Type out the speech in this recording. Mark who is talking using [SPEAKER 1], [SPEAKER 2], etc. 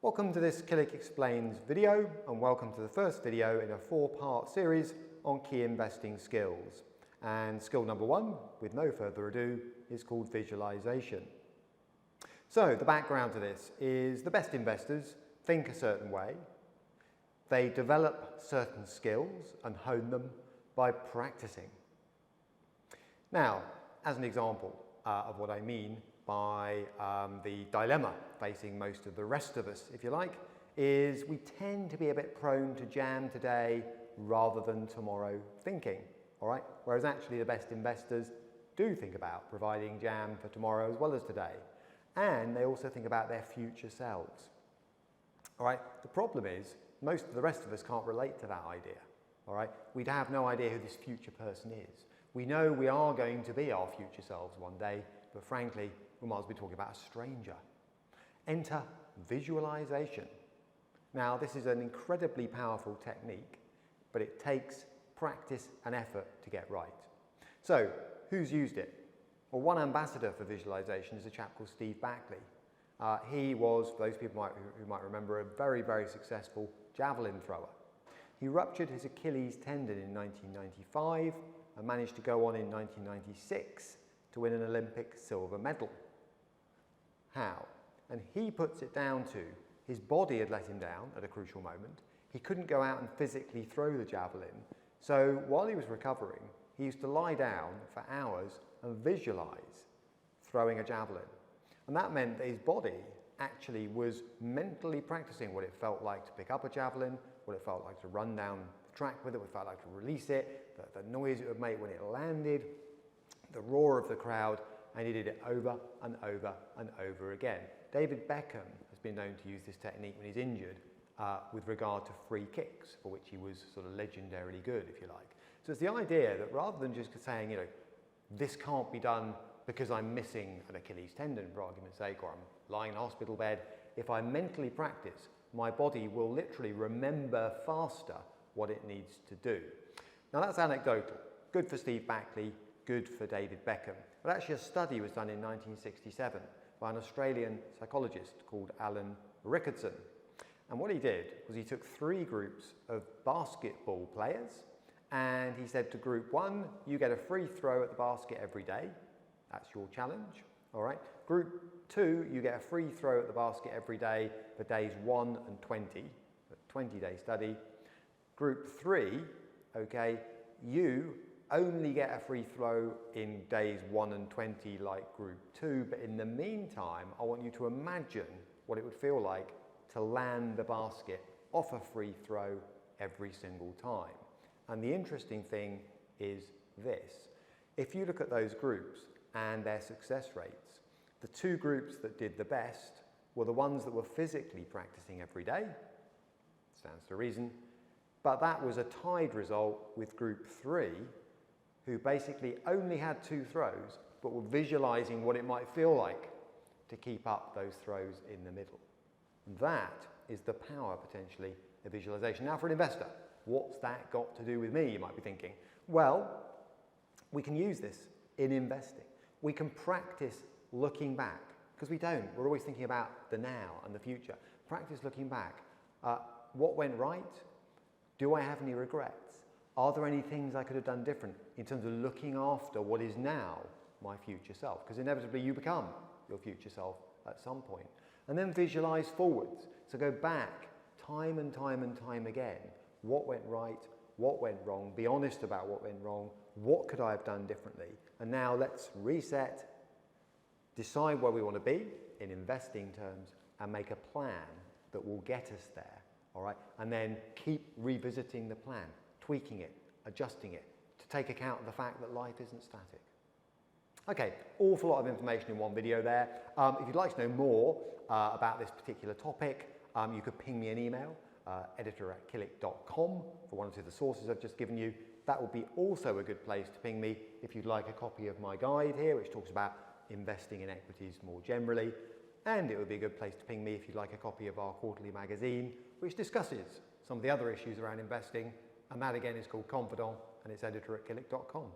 [SPEAKER 1] Welcome to this Killick Explains video, and welcome to the first video in a 4-part series on key investing skills. And skill number 1, with no further ado, is called visualization. So the background to this is the best investors think a certain way. They develop certain skills and hone them by practicing. Now, as an example of what I mean by the dilemma facing most of the rest of us, if you like, is we tend to be a bit prone to jam today rather than tomorrow thinking, all right? Whereas actually the best investors do think about providing jam for tomorrow as well as today. And they also think about their future selves, all right? The problem is most of the rest of us can't relate to that idea, all right? We'd have no idea who this future person is. We know we are going to be our future selves one day, but frankly, we might as well be talking about a stranger. Enter visualization. Now, this is an incredibly powerful technique, but it takes practice and effort to get right. So, who's used it? Well, one ambassador for visualization is a chap called Steve Backley. He was, for those people who might remember, a very, very successful javelin thrower. He ruptured his Achilles tendon in 1995 and managed to go on in 1996 to win an Olympic silver medal. How? And he puts it down to his body had let him down at a crucial moment. He couldn't go out and physically throw the javelin. So while he was recovering, he used to lie down for hours and visualize throwing a javelin. And that meant that his body actually was mentally practicing what it felt like to pick up a javelin, what it felt like to run down the track with it, what it felt like to release it, the noise it would make when it landed, the roar of the crowd, and he did it over and over and over again. David Beckham has been known to use this technique when he's injured with regard to free kicks, for which he was sort of legendarily good, if you like. So it's the idea that rather than just saying, this can't be done because I'm missing an Achilles tendon, for argument's sake, or I'm lying in a hospital bed, if I mentally practice, my body will literally remember faster what it needs to do. Now that's anecdotal. Good for Steve Backley, good for David Beckham. But actually a study was done in 1967 by an Australian psychologist called Alan Rickardson. And what he did was he took 3 groups of basketball players, and he said to group 1, you get a free throw at the basket every day. That's your challenge, all right? Group 2, you get a free throw at the basket every day for days 1 and 20, a 20-day study. Group 3, okay, you only get a free throw in days 1 and 20 like group 2, but in the meantime, I want you to imagine what it would feel like to land the basket off a free throw every single time. And the interesting thing is this. If you look at those groups and their success rates, the 2 groups that did the best were the ones that were physically practicing every day. Stands to reason. But that was a tied result with group 3, who basically only had 2 throws, but were visualizing what it might feel like to keep up those throws in the middle. That is the power, potentially, of visualization. Now, for an investor, what's that got to do with me, you might be thinking? Well, we can use this in investing. We can practice looking back, because we don't. We're always thinking about the now and the future. Practice looking back. What went right? Do I have any regrets? Are there any things I could have done different in terms of looking after what is now my future self? Because inevitably you become your future self at some point. And then visualize forwards. So go back time and time and time again. What went right? What went wrong? Be honest about what went wrong. What could I have done differently? And now let's reset, decide where we want to be in investing terms, and make a plan that will get us there. All right? And then keep revisiting the plan, tweaking it, adjusting it, to take account of the fact that life isn't static. Okay, awful lot of information in one video there. If you'd like to know more about this particular topic, you could ping me an email, editor@killick.com, for one or two of the sources I've just given you. That would be also a good place to ping me if you'd like a copy of my guide here, which talks about investing in equities more generally. And it would be a good place to ping me if you'd like a copy of our quarterly magazine, which discusses some of the other issues around investing. And that again is called Confidant, and it's editor@killick.com.